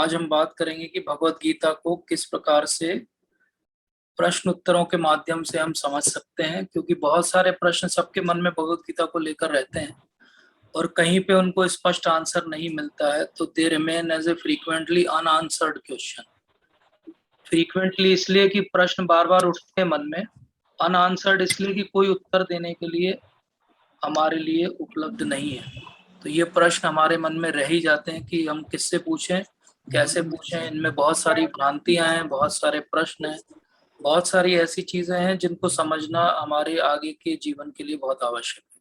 आज हम बात करेंगे कि भगवत गीता को किस प्रकार से प्रश्न उत्तरों के माध्यम से हम समझ सकते हैं, क्योंकि बहुत सारे प्रश्न सबके मन में भगवत गीता को लेकर रहते हैं और कहीं पे उनको स्पष्ट आंसर नहीं मिलता है, तो they remain as a frequently unanswered question. Frequently इसलिए कि प्रश्न बार बार उठते हैं मन में, अनआंसर्ड इसलिए कि कोई उत्तर देने के लिए हमारे लिए उपलब्ध नहीं है। तो ये प्रश्न हमारे मन में रह ही जाते हैं कि हम किससे पूछें, कैसे पूछें। इनमें बहुत सारी भ्रांतियां हैं, बहुत सारे प्रश्न हैं, बहुत सारी ऐसी चीजें हैं जिनको समझना हमारे आगे के जीवन के लिए बहुत आवश्यक है।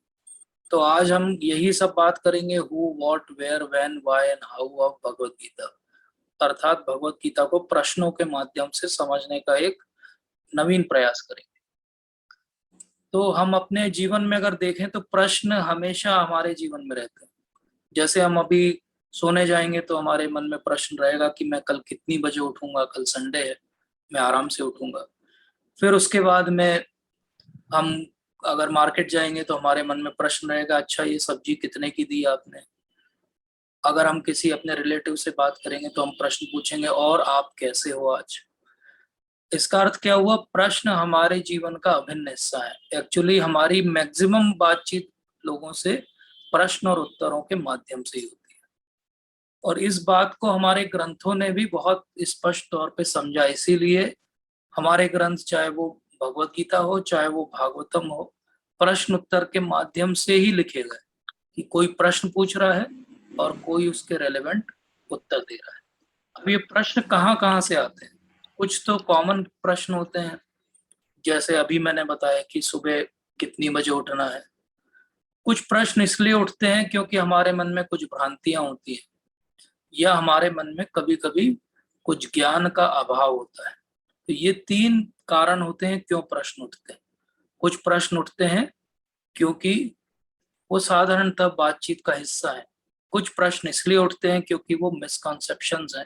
तो आज हम यही सब बात करेंगे, who, what, where, when, why and how of Bhagavad Gita, अर्थात भगवत गीता को प्रश्नों के माध्यम से समझने का एक नवीन प्रयास करेंगे। तो हम अपने जीवन में अगर देखें तो प्रश्न हमेशा हमारे जीवन में रहते हैं। जैसे हम अभी सोने जाएंगे तो हमारे मन में प्रश्न रहेगा कि मैं कल कितनी बजे उठूंगा, कल संडे है, मैं आराम से उठूंगा। फिर उसके बाद में हम अगर मार्केट जाएंगे तो हमारे मन में प्रश्न रहेगा, अच्छा ये सब्जी कितने की दी आपने। अगर हम किसी अपने रिलेटिव से बात करेंगे तो हम प्रश्न पूछेंगे, और आप कैसे हो आज। इसका अर्थ क्या हुआ, प्रश्न हमारे जीवन का अभिन्न हिस्सा है। एक्चुअली हमारी मैक्सिमम बातचीत लोगों से प्रश्न और उत्तरों के माध्यम से ही होती है, और इस बात को हमारे ग्रंथों ने भी बहुत स्पष्ट तौर पे समझा। इसीलिए हमारे ग्रंथ, चाहे वो भगवत गीता हो चाहे वो भागवतम हो, प्रश्न उत्तर के माध्यम से ही लिखे गए कि कोई प्रश्न पूछ रहा है और कोई उसके रेलेवेंट उत्तर दे रहा है। अब ये प्रश्न कहाँ कहाँ से आते हैं? कुछ तो कॉमन प्रश्न होते हैं, जैसे अभी मैंने बताया कि सुबह कितनी बजे उठना है। कुछ प्रश्न इसलिए उठते हैं क्योंकि हमारे मन में कुछ भ्रांतियां होती हैं, या हमारे मन में कभी कभी कुछ ज्ञान का अभाव होता है। तो ये तीन कारण होते हैं क्यों प्रश्न उठते हैं। कुछ प्रश्न उठते हैं क्योंकि वो साधारणतः बातचीत का हिस्सा है। कुछ प्रश्न इसलिए उठते हैं क्योंकि वो मिसकॉन्सेप्शंस हैं,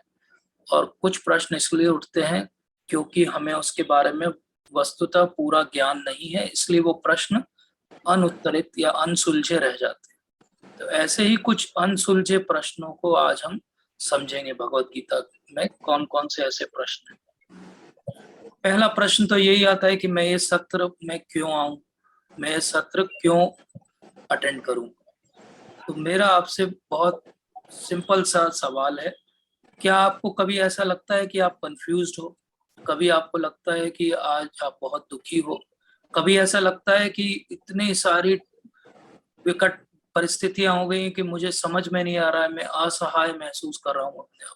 और कुछ प्रश्न इसलिए उठते हैं क्योंकि हमें उसके बारे में वस्तुतः पूरा ज्ञान नहीं है, इसलिए वो प्रश्न अनुत्तरित या अनसुलझे रह जाते हैं। तो ऐसे ही कुछ अनसुलझे प्रश्नों को आज हम समझेंगे भगवत गीता में कौन कौन से ऐसे प्रश्न हैं। पहला प्रश्न तो यही आता है कि मैं ये सत्र में क्यों आऊं, मैं ये सत्र क्यों अटेंड करूं। तो मेरा आपसे बहुत सिंपल सा सवाल है, क्या आपको कभी ऐसा लगता है कि आप कंफ्यूज्ड हो? कभी आपको लगता है कि आज आप बहुत दुखी हो? कभी ऐसा लगता है कि इतनी सारी विकट परिस्थितियां हो गई कि मुझे समझ में नहीं आ रहा है, मैं असहाय महसूस कर रहा हूँ अपने आप।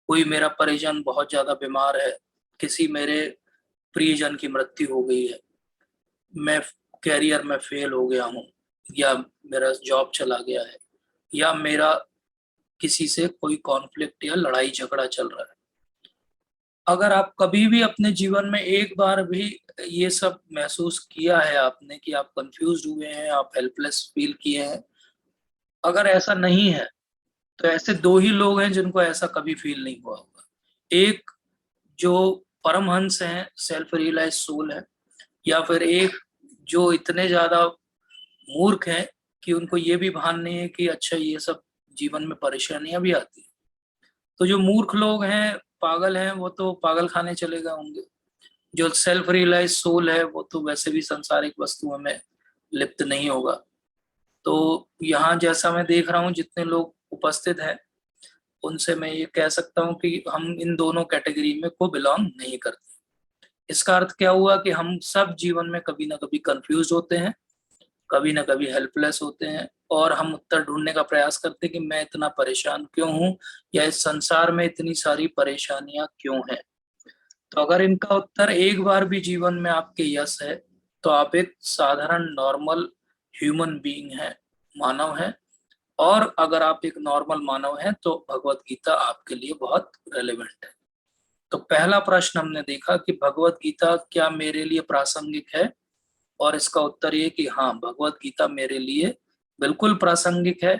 कोई मेरा परिजन बहुत ज्यादा बीमार है, किसी मेरे प्रियजन की मृत्यु हो गई है, मैं कैरियर में फेल हो गया हूँ, या मेरा जॉब चला गया है, या मेरा किसी से कोई कॉन्फ्लिक्ट या लड़ाई झगड़ा चल रहा है। अगर आप कभी भी अपने जीवन में एक बार भी ये सब महसूस किया है आपने कि आप कंफ्यूज हुए हैं, आप हेल्पलेस फील किए हैं, अगर ऐसा नहीं है तो ऐसे दो ही लोग हैं जिनको ऐसा कभी फील नहीं हुआ होगा। एक जो परमहंस हैं, सेल्फ रियलाइज सोल है, या फिर एक जो इतने ज्यादा मूर्ख हैं कि उनको ये भी भान नहीं है कि अच्छा ये सब जीवन में परेशानियां भी आती हैं। तो जो मूर्ख लोग हैं, पागल हैं, वो तो पागल खाने चले गए होंगे। जो सेल्फ रियलाइज सोल है वो तो वैसे भी सांसारिक वस्तुओं में लिप्त नहीं होगा। तो यहाँ जैसा मैं देख रहा हूँ जितने लोग उपस्थित हैं, उनसे मैं ये कह सकता हूँ कि हम इन दोनों कैटेगरी में को बिलोंग नहीं करते। इसका अर्थ क्या हुआ कि हम सब जीवन में कभी ना कभी कंफ्यूज होते हैं, कभी ना कभी हेल्पलेस होते हैं, और हम उत्तर ढूंढने का प्रयास करते हैं कि मैं इतना परेशान क्यों हूँ, या इस संसार में इतनी सारी परेशानियां क्यों हैं। तो अगर इनका उत्तर एक बार भी जीवन में आपके यस है, तो आप एक साधारण नॉर्मल ह्यूमन बीइंग है, मानव है। और अगर आप एक नॉर्मल मानव हैं तो भगवत गीता आपके लिए बहुत रेलेवेंट है। तो पहला प्रश्न हमने देखा कि भगवत गीता क्या मेरे लिए प्रासंगिक है, और इसका उत्तर ये कि हाँ, भगवत गीता मेरे लिए बिल्कुल प्रासंगिक है,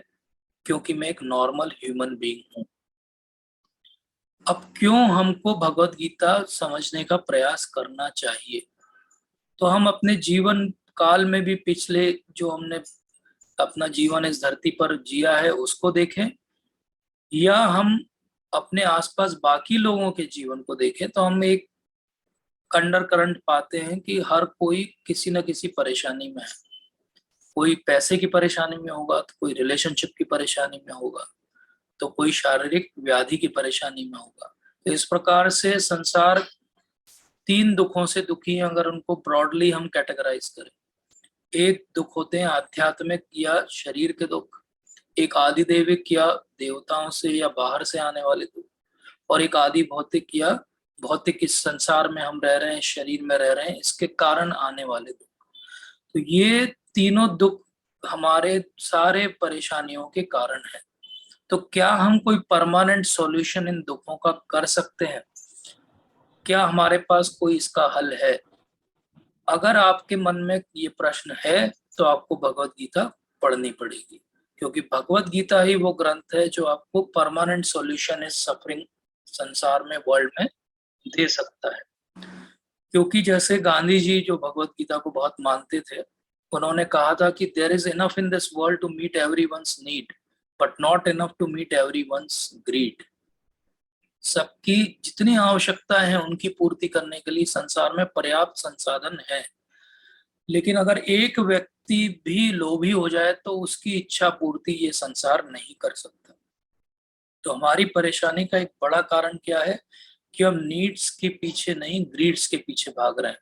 क्योंकि मैं एक नॉर्मल ह्यूमन बीइंग हूँ। अब क्यों हमको भगवत गीता समझने का प्रयास करना चाहिए? तो हम अपने जीवन काल में भी पिछले जो हमने अपना जीवन इस धरती पर जिया है उसको देखें, या हम अपने आसपास बाकी लोगों के जीवन को देखें तो हम एक अंडर करंट पाते हैं कि हर कोई किसी न किसी परेशानी में है। कोई पैसे की परेशानी में होगा, तो कोई रिलेशनशिप की परेशानी में होगा, तो कोई शारीरिक व्याधि की परेशानी में होगा। तो इस प्रकार से संसार तीन दुखों से दुखी है, अगर उनको ब्रॉडली हम कैटेगराइज करें। एक दुख होते हैं आध्यात्मिक या शरीर के दुख, एक आदि दैविक या देवताओं से या बाहर से आने वाले दुख, और एक आदि भौतिक या भौतिक इस संसार में हम रह रहे हैं, शरीर में रह रहे हैं, इसके कारण आने वाले दुख। तो ये तीनों दुख हमारे सारे परेशानियों के कारण है। तो क्या हम कोई परमानेंट सॉल्यूशन इन दुखों का कर सकते हैं? क्या हमारे पास कोई इसका हल है? अगर आपके मन में ये प्रश्न है तो आपको भगवत गीता पढ़नी पड़ेगी, क्योंकि भगवत गीता ही वो ग्रंथ है जो आपको परमानेंट सॉल्यूशन इस सफरिंग संसार में, वर्ल्ड में दे सकता है। क्योंकि जैसे गांधी जी जो भगवत गीता को बहुत मानते थे, उन्होंने कहा था कि there is enough in this world to meet everyone's need, but not enough to meet everyone's greed. सबकी जितनी आवश्यकता है उनकी पूर्ति करने के लिए संसार में पर्याप्त संसाधन है, लेकिन अगर एक व्यक्ति भी लोभी हो जाए तो उसकी इच्छा पूर्ति ये संसार नहीं कर सकता। तो हमारी परेशानी का एक बड़ा कारण क्या है कि हम नीड्स के पीछे नहीं, ग्रीड्स के पीछे भाग रहे हैं।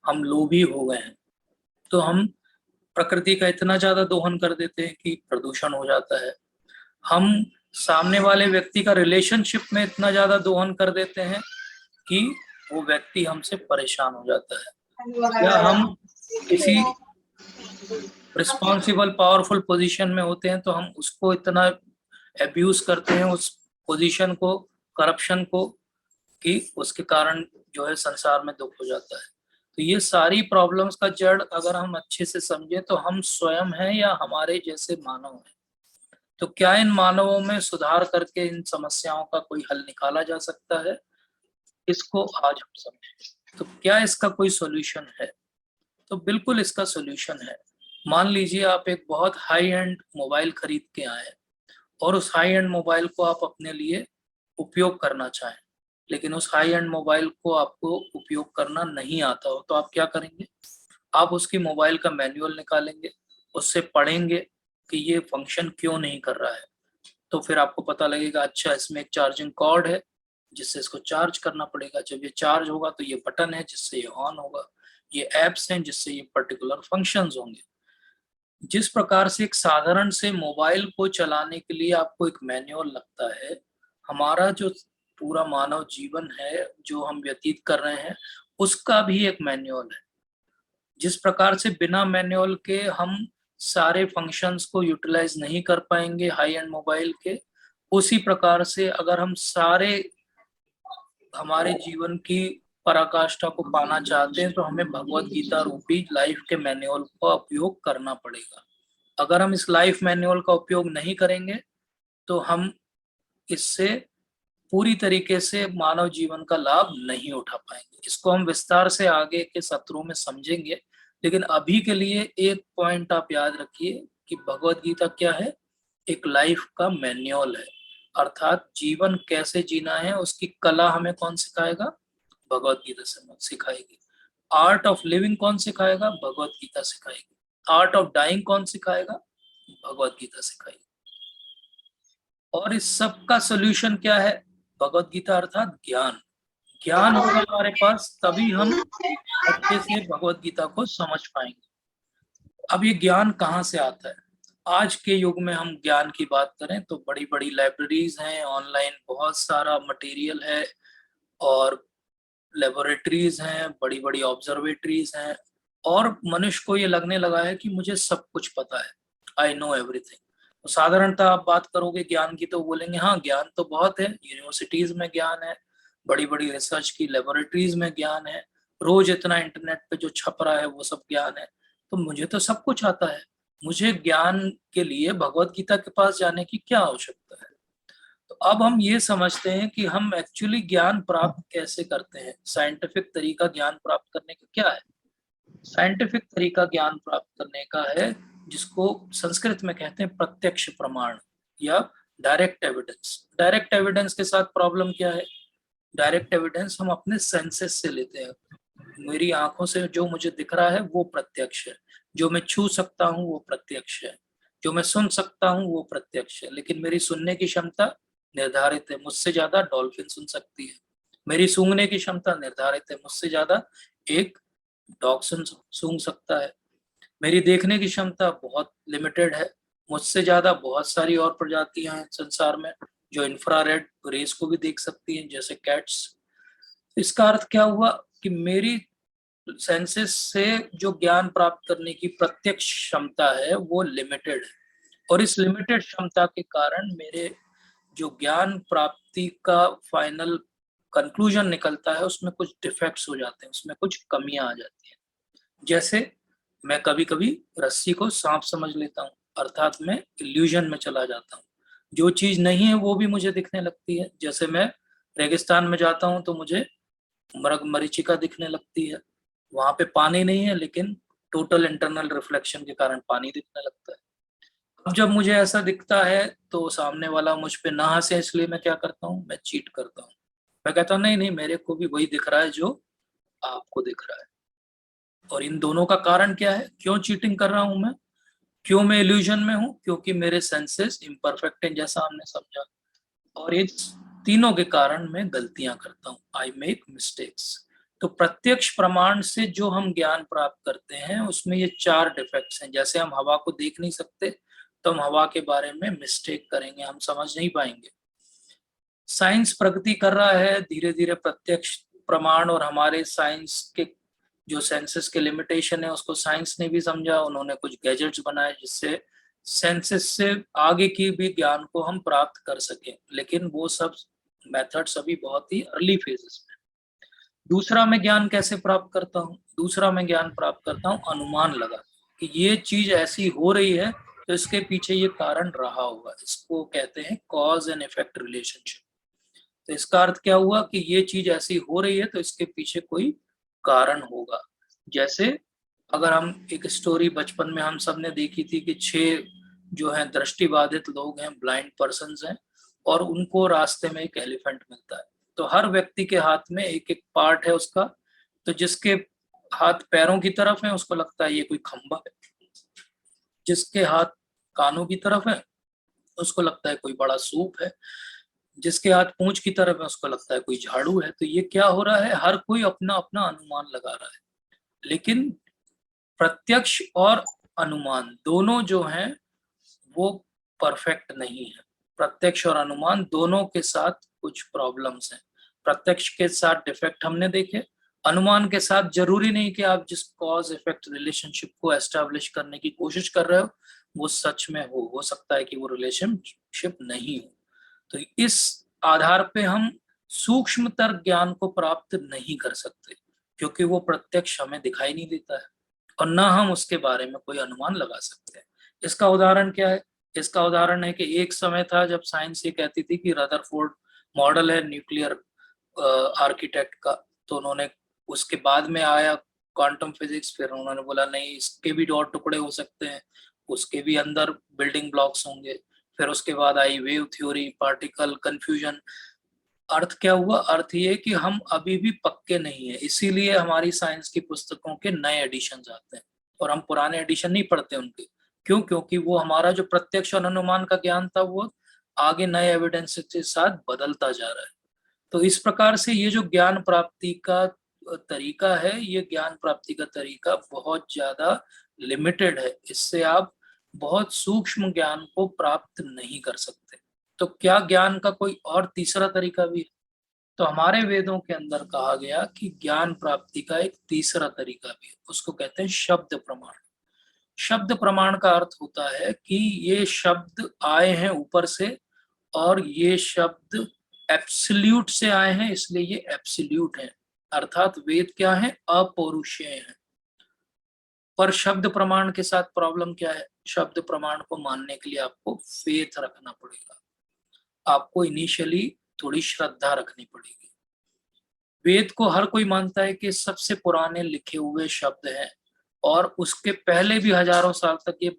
हम लोभी हो गए हैं, तो हम प्रकृति का इतना ज्यादा दोहन कर देते हैं कि प्रदूषण हो जाता है। हम सामने वाले व्यक्ति का रिलेशनशिप में इतना ज्यादा दोहन कर देते हैं कि वो व्यक्ति हमसे परेशान हो जाता है। या हम किसी रिस्पॉन्सिबल पावरफुल पोजीशन में होते हैं तो हम उसको इतना एब्यूज करते हैं, उस पोजीशन को, करप्शन को, कि उसके कारण जो है संसार में दुख हो जाता है। तो ये सारी प्रॉब्लम्स का जड़ अगर हम अच्छे से समझे तो हम स्वयं हैं या हमारे जैसे मानव हैं। तो क्या इन मानवों में सुधार करके इन समस्याओं का कोई हल निकाला जा सकता है? इसको आज हम समझें। तो क्या इसका कोई सॉल्यूशन है? तो बिल्कुल इसका सॉल्यूशन है। मान लीजिए आप एक बहुत हाई एंड मोबाइल खरीद के आए और उस हाई एंड मोबाइल को आप अपने लिए उपयोग करना चाहें, लेकिन उस हाई एंड मोबाइल को आपको उपयोग करना नहीं आता हो, तो आप क्या करेंगे? आप उसकी मोबाइल का मैनुअल निकालेंगे, उससे पढ़ेंगे कि ये फंक्शन क्यों नहीं कर रहा है। तो फिर आपको पता लगेगा, अच्छा इसमें एक चार्जिंग कॉर्ड है जिससे इसको चार्ज करना पड़ेगा, जब ये चार्ज होगा तो ये बटन है जिससे ये ऑन होगा, ये एप्स हैं जिससे ये पर्टिकुलर फंक्शंस होंगे। जिस प्रकार से एक साधारण से मोबाइल को चलाने के लिए आपको एक मैनुअल लगता है, हमारा जो पूरा मानव जीवन है जो हम व्यतीत कर रहे हैं उसका भी एक मैनुअल है। जिस प्रकार से बिना मैनुअल के हम सारे फंक्शंस को यूटिलाइज नहीं कर पाएंगे हाई एंड मोबाइल के, उसी प्रकार से अगर हम सारे हमारे जीवन की पराकाष्ठा को पाना चाहते हैं तो हमें भगवत गीता रूपी लाइफ के मैनुअल का उपयोग करना पड़ेगा। अगर हम इस लाइफ मैनुअल का उपयोग नहीं करेंगे तो हम इससे पूरी तरीके से मानव जीवन का लाभ नहीं उठा पाएंगे। इसको हम विस्तार से आगे के सत्रों में समझेंगे, लेकिन अभी के लिए एक पॉइंट आप याद रखिए कि भगवत गीता क्या है? एक लाइफ का मैनुअल है, अर्थात जीवन कैसे जीना है उसकी कला हमें कौन सिखाएगा? भगवत गीता से सिखाएगी। आर्ट ऑफ लिविंग कौन सिखाएगा? Bhagavad Gita सिखाएगी। Art of dying कौन सिखाएगा? भगवत गीता सिखाएगी। और इस सब का सोल्यूशन क्या है? भगवत गीता अर्थात ज्ञान। ज्ञान होगा हमारे पास तभी हम अच्छे से भगवत गीता को समझ पाएंगे। अब ये ज्ञान कहाँ से आता है? आज के युग में हम ज्ञान की बात करें तो बड़ी बड़ी लाइब्रेरीज हैं, ऑनलाइन बहुत सारा मटेरियल है, और लेबोरेटरीज हैं, बड़ी बड़ी ऑब्जर्वेटरीज हैं, और मनुष्य को ये लगने लगा है कि मुझे सब कुछ पता है, आई नो एवरीथिंग। तो साधारणतः आप बात करोगे ज्ञान की तो बोलेंगे हाँ ज्ञान तो बहुत है, यूनिवर्सिटीज में ज्ञान है, बड़ी बड़ी रिसर्च की लेबोरेटरीज में ज्ञान है, रोज इतना इंटरनेट पे जो छप रहा है वो सब ज्ञान है, तो मुझे तो सब कुछ आता है, मुझे ज्ञान के लिए भगवत गीता के पास जाने की क्या आवश्यकता है? तो अब हम ये समझते हैं कि हम एक्चुअली ज्ञान प्राप्त कैसे करते हैं। साइंटिफिक तरीका ज्ञान प्राप्त करने का क्या है? साइंटिफिक तरीका ज्ञान प्राप्त करने का है जिसको संस्कृत में कहते हैं प्रत्यक्ष प्रमाण या डायरेक्ट एविडेंस के साथ प्रॉब्लम क्या है? डायरेक्ट एविडेंस हम अपने सेंसेस से लेते हैं। मेरी आंखों से जो मुझे दिख रहा है वो प्रत्यक्ष है, जो मैं छू सकता हूँ वो प्रत्यक्ष है, जो मैं सुन सकता हूँ वो प्रत्यक्ष है। लेकिन मेरी सुनने की क्षमता निर्धारित है, मुझसे ज्यादा डॉल्फिन सुन सकती है। मेरी सूंघने की क्षमता निर्धारित है, मुझसे ज्यादा एक डॉग सूंघ सकता है। मेरी देखने की क्षमता बहुत लिमिटेड है, मुझसे ज्यादा बहुत सारी और प्रजातियां हैं संसार में जो इंफ्रारेड रेस को भी देख सकती हैं, जैसे कैट्स। इसका अर्थ क्या हुआ कि मेरी सेंसेस से जो ज्ञान प्राप्त करने की प्रत्यक्ष क्षमता है वो लिमिटेड है, और इस लिमिटेड क्षमता के कारण मेरे जो ज्ञान प्राप्ति का फाइनल कंक्लूजन निकलता है उसमें कुछ डिफेक्ट्स हो जाते हैं, उसमें कुछ कमियां आ जाती हैं। जैसे मैं कभी कभी रस्सी को सांप समझ लेता हूँ, अर्थात मैं इल्यूजन में चला जाता हूँ, जो चीज नहीं है वो भी मुझे दिखने लगती है। जैसे मैं रेगिस्तान में जाता हूँ तो मुझे मरीचिका दिखने लगती है, वहां पे पानी नहीं है लेकिन टोटल इंटरनल रिफ्लेक्शन के कारण पानी दिखने लगता है। अब जब मुझे ऐसा दिखता है तो सामने वाला मुझ पे ना हंसे, इसलिए मैं क्या करता हूँ, मैं चीट करता हूँ। मैं कहता हूँ नहीं नहीं, मेरे को भी वही दिख रहा है जो आपको दिख रहा है। और इन दोनों का कारण क्या है, क्यों चीटिंग कर रहा हूं मैं, क्यों मैं इल्यूजन में हूं? क्योंकि मेरे सेंसेस इम्परफेक्ट हैं, जैसा हमने समझा। और इस तीनों के कारण मैं गलतियां करता हूं, आई मेक मिस्टेक्स। तो प्रत्यक्ष प्रमाण से जो हम ज्ञान प्राप्त करते हैं उसमें ये चार डिफेक्ट्स हैं। जैसे हम हवा को देख नहीं सकते तो हम हवा के बारे में मिस्टेक करेंगे, हम समझ नहीं पाएंगे। साइंस प्रगति कर रहा है धीरे धीरे, प्रत्यक्ष प्रमाण और हमारे साइंस के जो सेंसेस के लिमिटेशन है उसको साइंस ने भी समझा। उन्होंने कुछ गैजेट्स बनाए जिससे सेंसेस से आगे की भी ज्ञान को हम प्राप्त कर सके, लेकिन वो सब मेथड्स अभी बहुत ही अर्ली फेजेस में। दूसरा मैं ज्ञान कैसे प्राप्त करता हूँ? दूसरा मैं ज्ञान प्राप्त करता हूँ अनुमान लगा कि ये चीज ऐसी हो रही है तो इसके पीछे ये कारण रहा होगा। इसको कहते हैं कॉज एंड इफेक्ट रिलेशनशिप। तो इसका अर्थ क्या हुआ कि ये चीज ऐसी हो रही है तो इसके पीछे कोई कारण होगा। जैसे अगर हम एक स्टोरी बचपन में हम सब ने देखी थी कि 6 जो हैं दृष्टिबाधित लोग हैं, ब्लाइंड पर्सन हैं, और उनको रास्ते में एक एलिफेंट मिलता है। तो हर व्यक्ति के हाथ में एक एक पार्ट है उसका, तो जिसके हाथ पैरों की तरफ है उसको लगता है ये कोई खंबा है, जिसके हाथ कानों की तरफ है उसको लगता है कोई बड़ा सूप है, जिसके हाथ पूंछ की तरफ है उसको लगता है कोई झाड़ू है। तो ये क्या हो रहा है, हर कोई अपना अपना अनुमान लगा रहा है। लेकिन प्रत्यक्ष और अनुमान दोनों जो हैं वो परफेक्ट नहीं है। प्रत्यक्ष और अनुमान दोनों के साथ कुछ प्रॉब्लम्स हैं। प्रत्यक्ष के साथ डिफेक्ट हमने देखे, अनुमान के साथ जरूरी नहीं कि आप जिस कॉज इफेक्ट रिलेशनशिप को एस्टेब्लिश करने की कोशिश कर रहे हो वो सच में हो सकता है कि वो रिलेशनशिप नहीं हो। तो इस आधार पे हम सूक्ष्मतर ज्ञान को प्राप्त नहीं कर सकते, क्योंकि वो प्रत्यक्ष हमें दिखाई नहीं देता है और ना हम उसके बारे में कोई अनुमान लगा सकते हैं। इसका उदाहरण क्या है? इसका उदाहरण है कि एक समय था जब साइंस ये कहती थी कि रदरफोर्ड मॉडल है न्यूक्लियर आर्किटेक्ट का, तो उन्होंने उसके बाद में आया क्वांटम फिजिक्स, फिर उन्होंने बोला नहीं इसके भी और टुकड़े हो सकते हैं, उसके भी अंदर बिल्डिंग ब्लॉक्स होंगे। फिर उसके बाद आई वेव थ्योरी, पार्टिकल कंफ्यूजन। अर्थ क्या हुआ? अर्थ ये कि हम अभी भी पक्के नहीं है, इसीलिए हमारी साइंस की पुस्तकों के नए एडिशन आते हैं और हम पुराने एडिशन नहीं पढ़ते उनके। क्यों? क्योंकि वो हमारा जो प्रत्यक्ष और अनुमान का ज्ञान था वो आगे नए एविडेंस के साथ बदलता जा रहा है। तो इस प्रकार से ये जो ज्ञान प्राप्ति का तरीका है, ये ज्ञान प्राप्ति का तरीका बहुत ज्यादा लिमिटेड है। इससे आप बहुत सूक्ष्म ज्ञान को प्राप्त नहीं कर सकते। तो क्या ज्ञान का कोई और तीसरा तरीका भी है? तो हमारे वेदों के अंदर कहा गया कि ज्ञान प्राप्ति का एक तीसरा तरीका भी है, उसको कहते हैं शब्द प्रमाण। शब्द प्रमाण का अर्थ होता है कि ये शब्द आए हैं ऊपर से और ये शब्द एब्सोल्यूट से आए हैं, इसलिए ये एब्सोल्यूट हैं। अर्थात वेद क्या है? अपौरुषेय हैं। पर शब्द प्रमाण के साथ प्रॉब्लम क्या है? शब्द प्रमाण को मानने के लिए आपको फेथ रखना पड़ेगा, आपको इनिशियली थोड़ी श्रद्धा रखनी पड़ेगी। वेद को हर कोई मानता है कि सबसे पुराने लिखे हुए शब्द हैं, और उसके पहले भी हजारों साल तक ये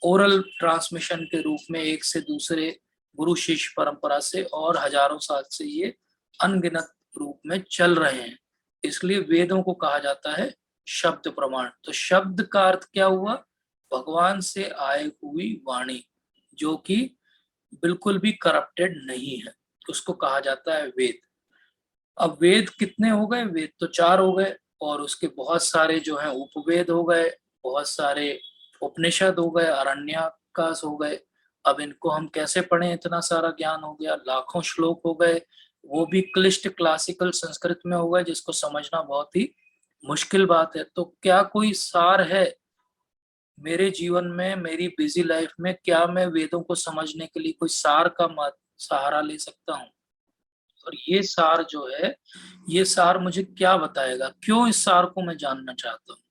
ओरल ट्रांसमिशन के रूप में एक से दूसरे गुरु शिष्य परंपरा से, और हजारों साल से ये अनगिनत रूप में चल रहे हैं। इसलिए वेदों को कहा जाता है शब्द प्रमाण। तो शब्द का अर्थ क्या हुआ? भगवान से आए हुई वाणी, जो कि बिल्कुल भी करप्टेड नहीं है, उसको कहा जाता है वेद। अब वेद कितने हो गए? वेद तो 4 हो गए, और उसके बहुत सारे जो हैं उपवेद हो गए, बहुत सारे उपनिषद हो गए, अरण्यकास हो गए। अब इनको हम कैसे पढ़ें? इतना सारा ज्ञान हो गया, लाखों श्लोक हो गए, वो भी क्लिष्ट क्लासिकल संस्कृत में हो गए, जिसको समझना बहुत ही मुश्किल बात है। तो क्या कोई सार है मेरे जीवन में, मेरी बिजी लाइफ में? क्या मैं वेदों को समझने के लिए कोई सार का सहारा ले सकता हूँ? और ये सार जो है, ये सार मुझे क्या बताएगा? क्यों इस सार को मैं जानना चाहता हूँ?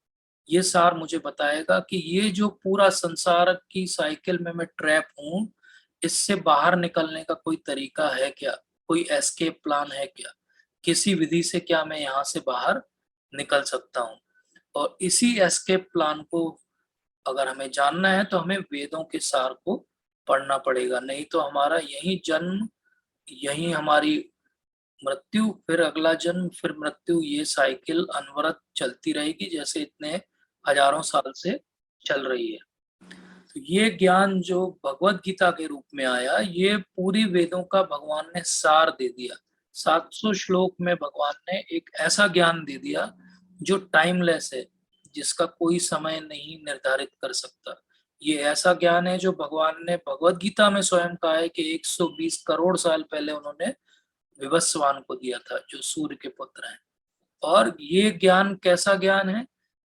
ये सार मुझे बताएगा कि ये जो पूरा संसार की साइकिल में मैं ट्रैप हूँ, इससे बाहर निकलने का कोई तरीका है क्या? कोई एस्केप प्लान है क्या? किसी विधि से क्या मैं यहाँ से बाहर निकल सकता हूँ? और इसी एस्केप प्लान को अगर हमें जानना है तो हमें वेदों के सार को पढ़ना पड़ेगा, नहीं तो हमारा यही जन्म, यही हमारी मृत्यु, फिर अगला जन्म, फिर मृत्यु, ये साइकिल अनवरत चलती रहेगी, जैसे इतने हजारों साल से चल रही है। तो ये ज्ञान जो भगवत गीता के रूप में आया, ये पूरी वेदों का भगवान ने सार दे दिया। 700 श्लोक में भगवान ने एक ऐसा ज्ञान दे दिया जो टाइमलेस है, जिसका कोई समय नहीं निर्धारित कर सकता। ये ऐसा ज्ञान है जो भगवान ने भगवत गीता में स्वयं कहा है कि 120 करोड़ साल पहले उन्होंने विवस्वान को दिया था, जो सूर्य के पुत्र हैं। और ये ज्ञान कैसा ज्ञान है?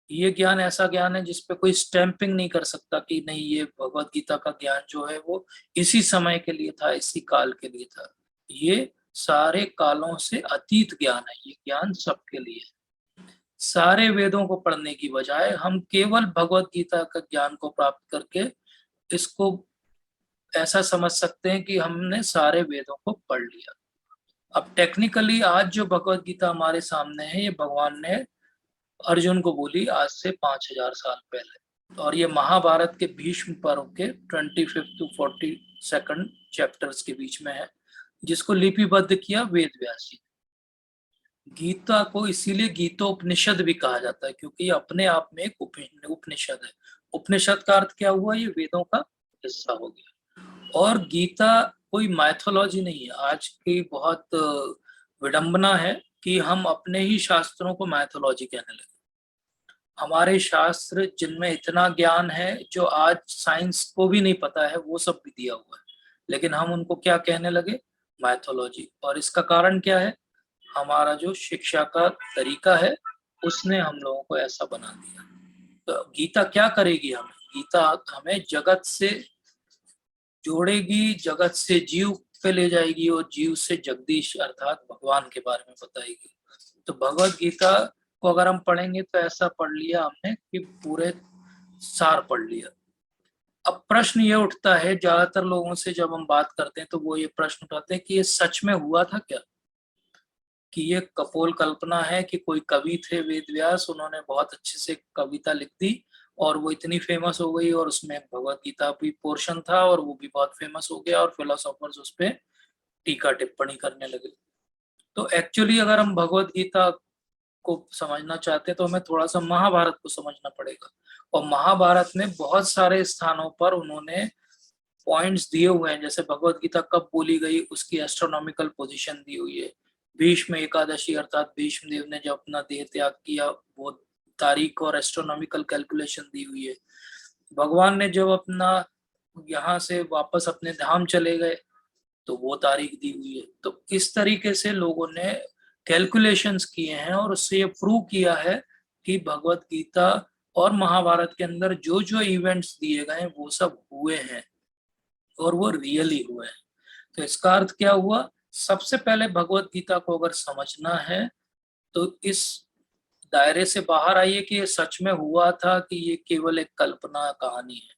ये ज्ञान ऐसा ज्ञान है जिसपे कोई स्टैंपिंग नहीं कर सकता कि नहीं, ये भगवत गीता का ज्ञान जो है वो इसी समय के लिए था, इसी काल के लिए था। ये सारे कालों से अतीत ज्ञान है, ये ज्ञान सबके लिए है। सारे वेदों को पढ़ने की बजाय हम केवल भगवत गीता का ज्ञान को प्राप्त करके इसको ऐसा समझ सकते हैं कि हमने सारे वेदों को पढ़ लिया। अब टेक्निकली आज जो भगवत गीता हमारे सामने है, ये भगवान ने अर्जुन को बोली आज से 5000 साल पहले, और ये महाभारत के भीष्म पर्व के 25 टू 42 चैप्टर्स के बीच में है, जिसको लिपिबद्ध किया वेद व्यास जी। गीता को इसीलिए गीतोपनिषद भी कहा जाता है, क्योंकि ये अपने आप में एक उपनिषद है। उपनिषद का अर्थ क्या हुआ? ये वेदों का हिस्सा हो गया। और गीता कोई माइथोलॉजी नहीं है। आज की बहुत विडंबना है कि हम अपने ही शास्त्रों को माइथोलॉजी कहने लगे। हमारे शास्त्र जिनमें इतना ज्ञान है जो आज साइंस को भी नहीं पता है, वो सब भी दिया हुआ है, लेकिन हम उनको क्या कहने लगे? माइथोलॉजी। और इसका कारण क्या है? हमारा जो शिक्षा का तरीका है, उसने हम लोगों को ऐसा बना दिया। तो गीता क्या करेगी हमें? गीता हमें जगत से जोड़ेगी, जगत से जीव पे ले जाएगी, और जीव से जगदीश अर्थात भगवान के बारे में बताएगी। तो भगवत गीता को अगर हम पढ़ेंगे तो ऐसा पढ़ लिया हमने कि पूरे सार पढ़ लिया। अब प्रश्न ये उठता है, ज्यादातर लोगों से जब हम बात करते हैं तो वो ये प्रश्न उठाते हैं कि ये सच में हुआ था क्या? कि ये कपोल कल्पना है कि कोई कवि थे वेद व्यास, उन्होंने बहुत अच्छे से कविता लिख दी और वो इतनी फेमस हो गई, और उसमें भगवत गीता भी पोर्शन था और वो भी बहुत फेमस हो गया, और फिलोसोफर्स उस पर टीका टिप्पणी करने लगे। तो एक्चुअली अगर हम भगवत गीता को समझना चाहते हैं तो हमें थोड़ा सा महाभारत को समझना पड़ेगा। और महाभारत में बहुत सारे स्थानों पर उन्होंने पॉइंट्स दिए हुए हैं, जैसे भगवत गीता कब बोली गई उसकी एस्ट्रोनॉमिकल पोजीशन दी हुई है। भीष्म एकादशी अर्थात भीष्म देव ने जब अपना देह त्याग किया, वो तारीख और एस्ट्रोनॉमिकल कैलकुलेशन दी हुई है। भगवान ने जब अपना यहाँ से वापस अपने धाम चले गए तो वो तारीख दी हुई है। तो इस तरीके से लोगों ने कैलकुलेशंस किए हैं और उससे ये प्रूव किया है कि भगवत गीता और महाभारत के अंदर जो जो इवेंट्स दिए गए वो सब हुए हैं, और वो रियली हुए हैं। तो इसका अर्थ क्या हुआ? सबसे पहले भगवत गीता को अगर समझना है तो इस दायरे से बाहर आइए कि ये सच में हुआ था कि ये केवल एक कल्पना कहानी है।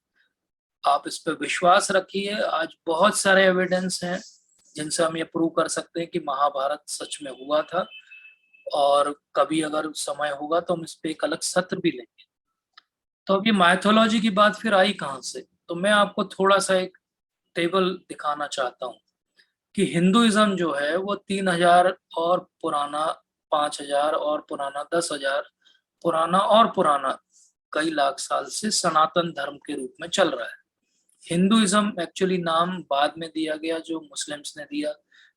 आप इस पर विश्वास रखिए। आज बहुत सारे एविडेंस हैं जिनसे हम ये प्रूव कर सकते हैं कि महाभारत सच में हुआ था, और कभी अगर समय होगा तो हम इस पे एक अलग सत्र भी लेंगे। तो अब ये माइथोलॉजी की बात फिर आई कहाँ से? तो मैं आपको थोड़ा सा एक टेबल दिखाना चाहता हूँ कि हिंदुइज्म जो है वो 3,000 और पुराना, 5,000 और पुराना, 10,000 पुराना और पुराना, कई लाख साल से सनातन धर्म के रूप में चल रहा है। हिंदुइज्म एक्चुअली नाम बाद में दिया गया, जो मुस्लिम्स ने दिया,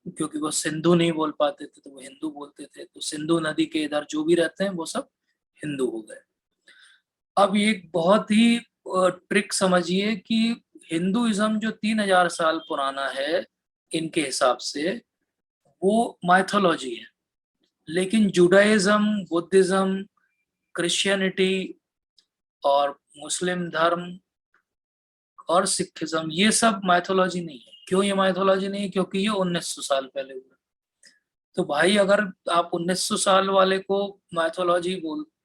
क्योंकि वो सिंधु नहीं बोल पाते थे तो वो हिंदू बोलते थे, तो सिंधु नदी के इधर जो भी रहते हैं वो सब हिंदू हो गए। अब ये एक बहुत ही ट्रिक समझिए कि हिंदुइज्म जो 3,000 साल पुराना है इनके हिसाब से, वो माइथोलॉजी है। लेकिन जुडाइज्म, बुद्धिज्म, क्रिश्चियनिटी और मुस्लिम धर्म और सिखिज्म, ये सब माइथोलॉजी नहीं है। क्यों ये माइथोलॉजी नहीं है? क्योंकि ये 1900 साल पहले हुआ। तो भाई अगर आप 1900 साल वाले को माइथोलॉजी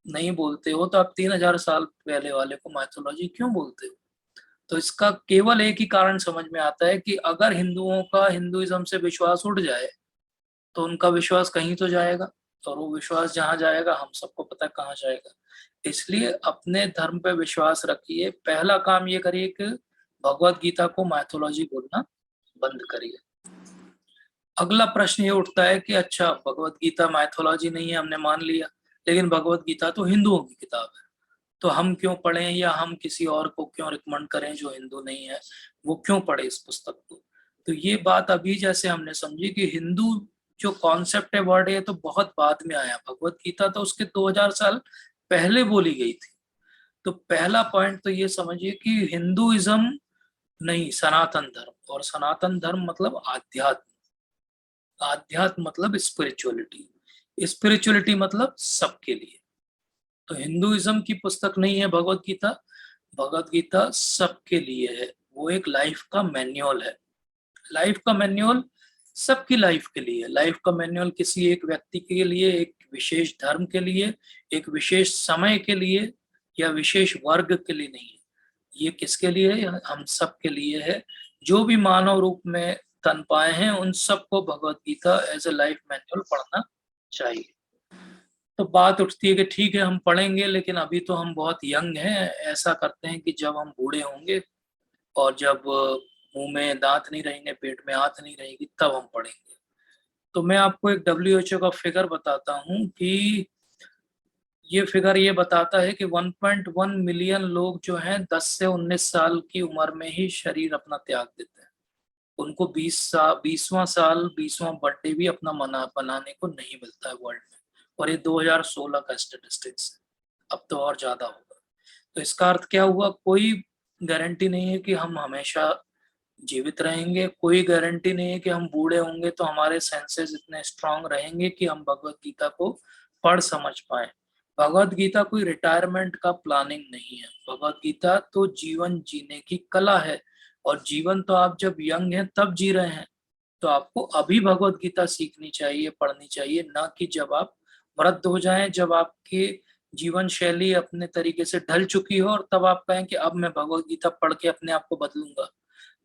नहीं बोलते हो, तो आप 3,000 साल पहले वाले को माइथोलॉजी क्यों बोलते हो? तो इसका केवल एक ही कारण समझ में आता है कि अगर हिंदुओं का हिंदुइज्म से विश्वास उठ जाए तो उनका विश्वास कहीं तो जाएगा, और वो विश्वास जहां जाएगा हम सबको पता है कहाँ जाएगा। इसलिए अपने धर्म पे विश्वास रखिए। पहला काम ये करिए कि भगवत गीता को माइथोलॉजी बोलना बंद करिए। अगला प्रश्न ये उठता है कि अच्छा, भगवत गीता माइथोलॉजी नहीं है, हमने मान लिया, लेकिन भगवत गीता तो हिंदुओं की किताब है, तो हम क्यों पढ़ें, या हम किसी और को क्यों रिकमेंड करें जो हिंदू नहीं है, वो क्यों पढ़े इस पुस्तक को? तो ये बात अभी जैसे हमने समझी कि हिंदू जो कॉन्सेप्ट है, वर्ड है, तो बहुत बाद में आया। भगवत गीता तो उसके 2000 साल पहले बोली गई थी। तो पहला पॉइंट तो ये समझिए कि हिंदुइज्म नहीं, सनातन धर्म। और सनातन धर्म मतलब आध्यात्म। आध्यात्म मतलब स्पिरिचुअलिटी। स्पिरिचुअलिटी मतलब सबके लिए। तो हिंदुइज्म की पुस्तक नहीं है भगवत गीता। भगवत गीता सबके लिए है। वो एक लाइफ का मैन्युअल है। लाइफ का मैन्युअल सबकी लाइफ के लिए। लाइफ का मैन्युअल किसी एक व्यक्ति के लिए, एक विशेष धर्म के लिए, एक विशेष समय के लिए, या विशेष वर्ग के लिए नहीं है। ये किसके लिए है? हम सब के लिए है। जो भी मानव रूप में तन पाए हैं उन सबको Bhagavad Gita as a life manual पढ़ना चाहिए। तो बात उठती है कि ठीक है हम पढ़ेंगे, लेकिन अभी तो हम बहुत यंग हैं। ऐसा करते हैं कि जब हम बूढ़े होंगे और जब मुंह में दांत नहीं रहेंगे, पेट में आंत नहीं रहेगी, तब हम पढ़ेंगे। तो मैं आपको एक WHO का फिगर बताता हूँ कि ये फिगर ये बताता है कि 1.1 मिलियन लोग जो हैं 10 से 19 साल की उम्र में ही शरीर अपना त्याग देते हैं। उनको 20वां साल, 20वां बर्थडे भी अपना बनाने को नहीं मिलता है वर्ल्ड में। और ये 2016 का स्टेटिस्टिक्स है। अब तो और ज्यादा होगा। तो इसका अर्थ क्या हुआ? कोई गारंटी नहीं है कि हम हमेशा जीवित रहेंगे। कोई गारंटी नहीं है कि हम बूढ़े होंगे तो हमारे सेंसेस इतने स्ट्रांग रहेंगे कि हम भगवत गीता को पढ़ समझ पाए। भगवत गीता कोई रिटायरमेंट का प्लानिंग नहीं है। भगवत गीता तो जीवन जीने की कला है। और जीवन तो आप जब यंग हैं तब जी रहे हैं। तो आपको अभी भगवत गीता सीखनी चाहिए, पढ़नी चाहिए, ना कि जब आप वृद्ध हो जाएं, जब आपकी जीवन शैली अपने तरीके से ढल चुकी हो, और तब आप कहें कि अब मैं भगवत गीता पढ़ के अपने आप को बदलूंगा।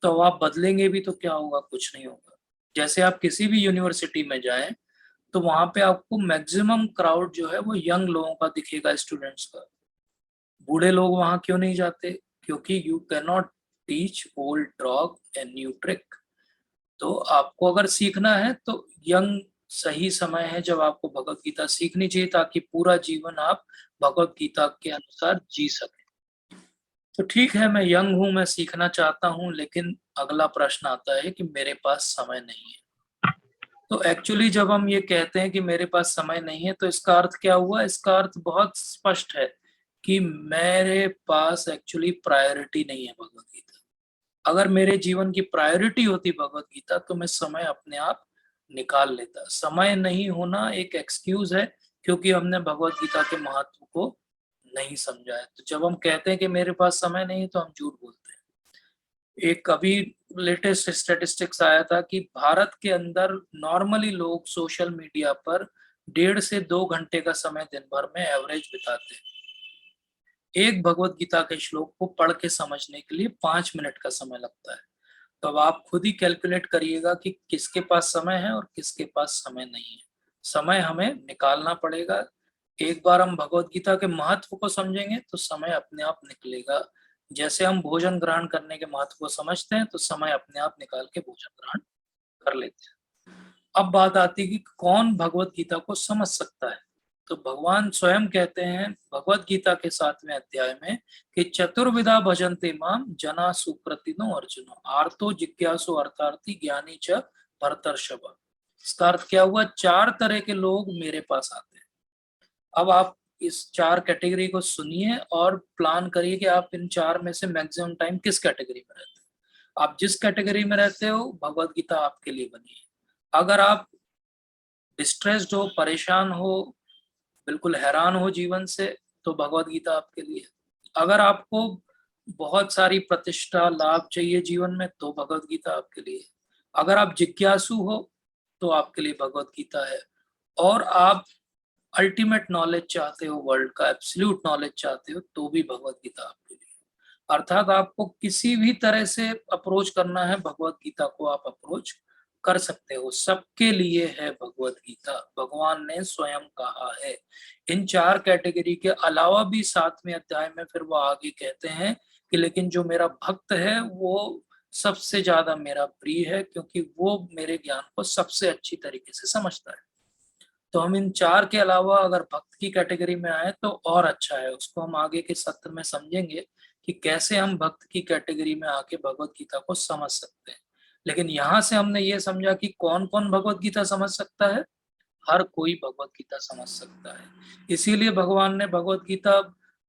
तो आप बदलेंगे भी तो क्या होगा? कुछ नहीं होगा। जैसे आप किसी भी यूनिवर्सिटी में जाएं तो वहां पे आपको मैक्सिमम क्राउड जो है वो यंग लोगों का दिखेगा, स्टूडेंट्स का। बूढ़े लोग वहां क्यों नहीं जाते? क्योंकि you can not teach old dog a new trick. तो आपको अगर सीखना है तो यंग सही समय है जब आपको भगवत गीता सीखनी चाहिए, ताकि पूरा जीवन आप भगवत गीता के अनुसार जी सके। तो ठीक है, मैं यंग हूं, मैं सीखना चाहता हूं, लेकिन अगला प्रश्न आता है कि मेरे पास समय नहीं है। तो एक्चुअली जब हम ये कहते हैं कि मेरे पास समय नहीं है, तो इसका अर्थ क्या हुआ? इसका अर्थ बहुत स्पष्ट है कि मेरे पास एक्चुअली प्रायोरिटी नहीं है भगवत गीता। अगर मेरे जीवन की प्रायोरिटी होती भगवत गीता तो मैं समय अपने आप निकाल लेता। समय नहीं होना एक एक्सक्यूज है, क्योंकि हमने भगवत गीता के महत्व को नहीं समझा है। तो जब हम कहते हैं कि मेरे पास समय नहीं है तो हम झूठ बोलते हैं। एक अभी लेटेस्ट स्टैटिस्टिक्स आया था कि भारत के अंदर नॉर्मली लोग सोशल मीडिया पर 1.5 से 2 घंटे का समय दिन भर में एवरेज बिताते हैं। एक भगवत गीता के श्लोक को पढ़ के समझने के लिए 5 मिनट का समय लगता है। तो अब आप खुद ही कैलकुलेट करिएगा कि किसके पास समय है और किसके पास समय नहीं है। समय हमें निकालना पड़ेगा। एक बार हम भगवत गीता के महत्व को समझेंगे तो समय अपने आप निकलेगा। जैसे हम भोजन ग्रहण करने के महत्व को समझते हैं तो समय अपने आप निकाल के भोजन ग्रहण कर लेते हैं। अब बात आती है कि कौन भगवत गीता को समझ सकता है। तो भगवान स्वयं कहते हैं भगवत गीता के 7वें अध्याय में कि चतुर्विधा भजन्ते माम जना सुप्रतिनो अर्जुनो आर्तो जिज्ञासु अर्थार्थी ज्ञानी च भरतर्षभ। इसका अर्थ क्या हुआ? 4 तरह के लोग मेरे पास आते हैं। अब आप इस 4 कैटेगरी को सुनिए और प्लान करिए कि आप इन 4 में से मैक्सिमम टाइम किस कैटेगरी में रहते हैं। आप जिस कैटेगरी में रहते हो भगवत गीता आपके लिए बनी है। अगर आप डिस्ट्रेस्ड हो, परेशान हो, बिल्कुल हैरान हो जीवन से, तो भगवत गीता आपके लिए है। अगर आपको बहुत सारी प्रतिष्ठा लाभ चाहिए जीवन में तो भगवत गीता आपके लिए है। अगर आप जिज्ञासु हो तो आपके लिए भगवत गीता है। और आप अल्टीमेट नॉलेज चाहते हो, वर्ल्ड का एब्सोल्यूट नॉलेज चाहते हो, तो भी भगवत गीता आपके लिए। अर्थात आपको किसी भी तरह से अप्रोच करना है भगवत गीता को आप अप्रोच कर सकते हो। सबके लिए है भगवत गीता, भगवान ने स्वयं कहा है। इन 4 कैटेगरी के अलावा भी 7वें अध्याय में फिर वो आगे कहते हैं कि लेकिन जो मेरा भक्त है वो सबसे ज्यादा मेरा प्रिय है, क्योंकि वो मेरे ज्ञान को सबसे अच्छी तरीके से समझता है। तो हम इन 4 के अलावा अगर भक्त की कैटेगरी में आए तो और अच्छा है। उसको हम आगे के सत्र में समझेंगे कि कैसे हम भक्त की कैटेगरी में आके भगवत गीता को समझ सकते हैं। लेकिन यहाँ से हमने ये समझा कि कौन कौन भगवत गीता समझ सकता है। हर कोई भगवत गीता समझ सकता है। इसीलिए भगवान ने भगवत गीता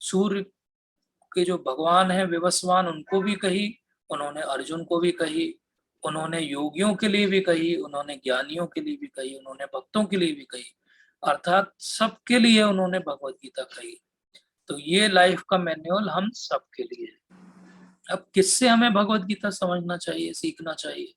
सूर्य के जो भगवान है विवस्वान उनको भी कही, उन्होंने अर्जुन को भी कही, उन्होंने योगियों के लिए भी कही, उन्होंने ज्ञानियों के लिए भी कही, उन्होंने भक्तों के लिए भी कही। अर्थात सबके लिए उन्होंने भगवत गीता कही। तो ये लाइफ का मैनुअल हम सबके लिए है। अब किससे हमें भगवत गीता समझना चाहिए, सीखना चाहिए?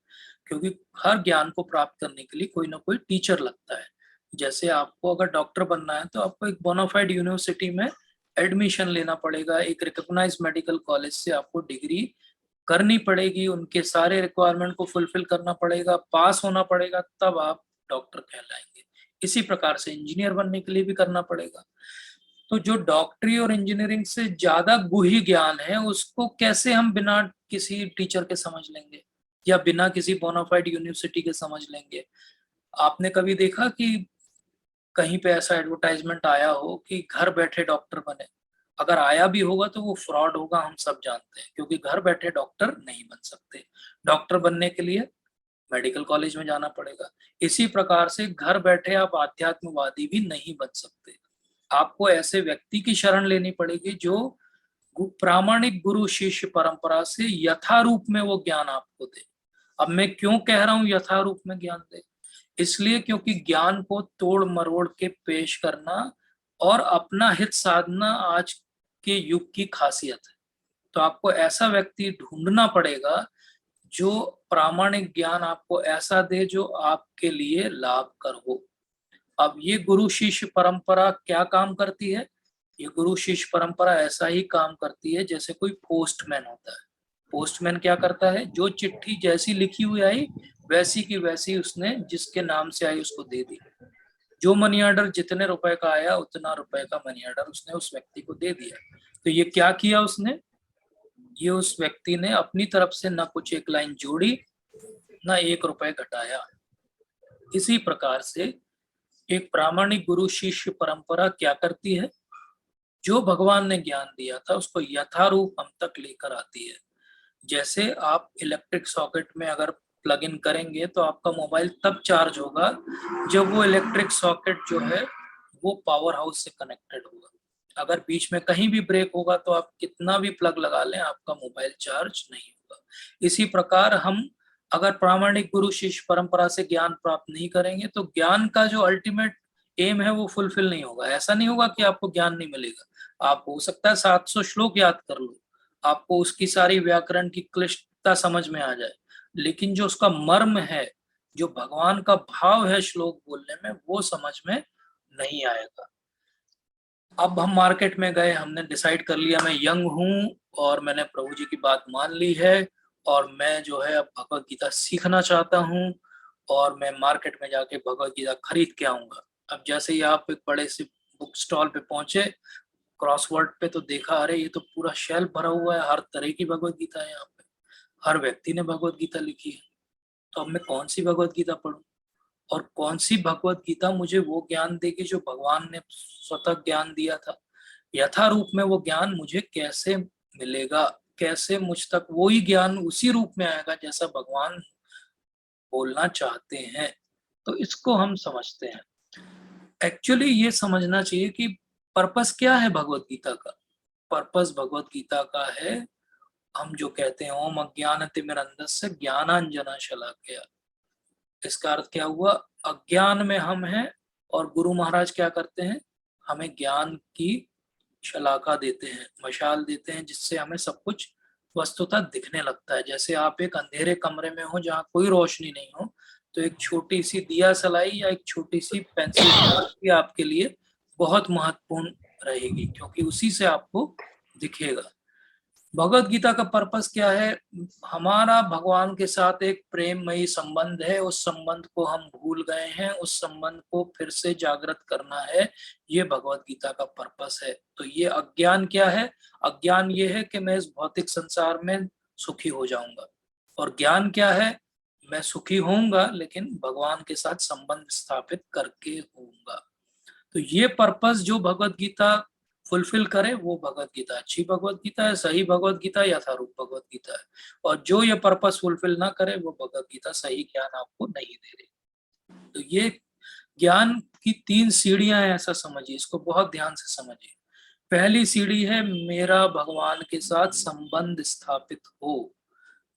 क्योंकि हर ज्ञान को प्राप्त करने के लिए कोई ना कोई टीचर लगता है। जैसे आपको अगर डॉक्टर बनना है तो आपको एक बोनाफाइड यूनिवर्सिटी में एडमिशन लेना पड़ेगा, एक रिकॉग्नाइज्ड मेडिकल कॉलेज से आपको डिग्री करनी पड़ेगी, उनके सारे रिक्वायरमेंट को फुलफिल करना पड़ेगा, पास होना पड़ेगा, तब आप डॉक्टर कहलाएंगे। इसी प्रकार से इंजीनियर बनने के लिए भी करना पड़ेगा। तो जो डॉक्टरी और इंजीनियरिंग से ज्यादा गुही ज्ञान है उसको कैसे हम बिना किसी टीचर के समझ लेंगे या बिना किसी बोनाफाइड यूनिवर्सिटी के समझ लेंगे? आपने कभी देखा कि कहीं पे ऐसा एडवर्टाइजमेंट आया हो कि घर बैठे डॉक्टर बने? अगर आया भी होगा तो वो फ्रॉड होगा, हम सब जानते हैं, क्योंकि घर बैठे डॉक्टर नहीं बन सकते। डॉक्टर बनने के लिए मेडिकल कॉलेज में जाना पड़ेगा। इसी प्रकार से घर बैठे आप आध्यात्मवादी भी नहीं बन सकते। आपको ऐसे व्यक्ति की शरण लेनी पड़ेगी जो प्रामाणिक गुरु शिष्य परंपरा से यथारूप में वो ज्ञान आपको दे। अब मैं क्यों कह रहा हूं यथारूप में ज्ञान दे? इसलिए क्योंकि ज्ञान को तोड़ मरोड़ के पेश करना और अपना हित साधना आज के युग की खासियत है। तो आपको ऐसा व्यक्ति ढूंढना पड़ेगा जो प्रामाणिक ज्ञान आपको ऐसा दे जो आपके लिए लाभकर हो। अब ये गुरु शिष्य परंपरा क्या काम करती है? ये गुरु शिष्य परंपरा ऐसा ही काम करती है जैसे कोई पोस्टमैन होता है। पोस्टमैन क्या करता है? जो चिट्ठी जैसी लिखी हुई आई वैसी की वैसी उसने जिसके नाम से आई उसको दे दी। जो मनी ऑर्डर जितने रुपए का आया उतना रुपए का मनी ऑर्डर उसने उस व्यक्ति को दे दिया। तो ये क्या किया उसने? ये उस व्यक्ति ने अपनी तरफ से ना कुछ एक लाइन जोड़ी, ना 1 रुपए घटाया। इसी प्रकार से एक प्रामाणिक गुरु शिष्य परंपरा क्या करती है? जो भगवान ने ज्ञान दिया था उसको यथारूप हम तक लेकर आती है। जैसे आप इलेक्ट्रिक सॉकेट में अगर प्लग इन करेंगे तो आपका मोबाइल तब चार्ज होगा जब वो इलेक्ट्रिक सॉकेट जो है वो पावर हाउस से कनेक्टेड होगा। अगर बीच में कहीं भी ब्रेक होगा तो आप कितना भी प्लग लगा लें आपका मोबाइल चार्ज नहीं होगा। इसी प्रकार हम अगर प्रामाणिक गुरु शिष्य परंपरा से ज्ञान प्राप्त नहीं करेंगे तो ज्ञान का जो अल्टीमेट एम है वो फुलफिल नहीं होगा। ऐसा नहीं होगा कि आपको ज्ञान नहीं मिलेगा। आप हो सकता है 700 श्लोक याद कर लो, आपको उसकी सारी व्याकरण की क्लिष्टता समझ में आ जाए, लेकिन जो उसका मर्म है, जो भगवान का भाव है श्लोक बोलने में, वो समझ में नहीं आएगा। अब हम मार्केट में गए, हमने डिसाइड कर लिया मैं यंग हूँ और मैंने प्रभु जी की बात मान ली है और मैं जो है अब भगवत गीता सीखना चाहता हूँ और मैं मार्केट में जाके भगवत गीता खरीद के आऊंगा। अब जैसे ही आप एक बड़े से बुक स्टॉल पे पहुंचे, क्रॉसवर्ड पे तो देखा, अरे ये तो पूरा शेल्फ भरा हुआ है, हर तरह की भगवत गीता है यहाँ पे, हर व्यक्ति ने भगवत गीता लिखी है। तो अब मैं कौन सी भगवत गीता पढूं, और कौन सी भगवत गीता मुझे वो ज्ञान देगी जो भगवान ने स्वतः ज्ञान दिया था। यथा रूप में वो ज्ञान मुझे कैसे मिलेगा, कैसे मुझ तक वही ज्ञान उसी रूप में आएगा जैसा भगवान बोलना चाहते हैं। तो इसको हम समझते हैं। एक्चुअली ये समझना चाहिए कि पर्पस क्या है भगवत गीता का। पर्पस भगवत गीता का है, हम जो कहते हैं ओम अज्ञानतिमिरन्धस्य ज्ञानांजना शलाकया। इसका अर्थ क्या हुआ, अज्ञान में हम हैं और गुरु महाराज क्या करते हैं, हमें ज्ञान की शलाका देते हैं, मशाल देते हैं, जिससे हमें सब कुछ वस्तुतः दिखने लगता है। जैसे आप एक अंधेरे कमरे में हो जहाँ कोई रोशनी नहीं हो, तो एक छोटी सी दिया सलाई या एक छोटी सी पेंसिल भी आपके लिए बहुत महत्वपूर्ण रहेगी, क्योंकि उसी से आपको दिखेगा। भगवत गीता का पर्पस क्या है, हमारा भगवान के साथ एक प्रेममयी संबंध है, उस संबंध को हम भूल गए हैं, उस संबंध को फिर से जागृत करना है, ये भगवत गीता का पर्पस है। तो ये अज्ञान क्या है, अज्ञान ये है कि मैं इस भौतिक संसार में सुखी हो जाऊंगा, और ज्ञान क्या है, मैं सुखी होऊंगा लेकिन भगवान के साथ संबंध स्थापित करके होऊंगा। तो ये पर्पस जो भगवत गीता फुलफिल करे वो भगवत गीता अच्छी भगवत गीता है, सही भगवत गीता, यथारूप भगवत गीता है। और जो ये पर्पस फुलफिल ना करे वो भगवत गीता सही ज्ञान आपको नहीं दे रही। तो ये ज्ञान की 3 सीढ़ियां हैं, ऐसा समझिए, इसको बहुत ध्यान से समझिए। पहली सीढ़ी है मेरा भगवान के साथ संबंध स्थापित हो।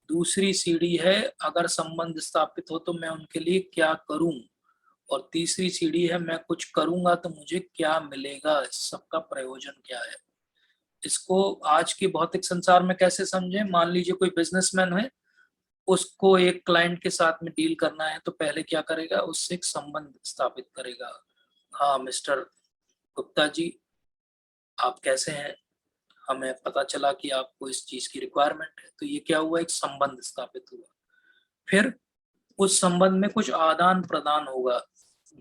दूसरी सीढ़ी है अगर संबंध स्थापित हो तो मैं उनके लिए क्या करूं। और तीसरी सीढ़ी है मैं कुछ करूंगा तो मुझे क्या मिलेगा, इस सबका प्रयोजन क्या है। इसको आज के भौतिक संसार में कैसे समझें, मान लीजिए कोई बिजनेसमैन है, उसको एक क्लाइंट के साथ में डील करना है, तो पहले क्या करेगा, उससे एक संबंध स्थापित करेगा। हाँ मिस्टर गुप्ता जी, आप कैसे हैं, हमें पता चला कि आपको इस चीज की रिक्वायरमेंट है। तो ये क्या हुआ, एक संबंध स्थापित हुआ। फिर उस संबंध में कुछ आदान प्रदान होगा,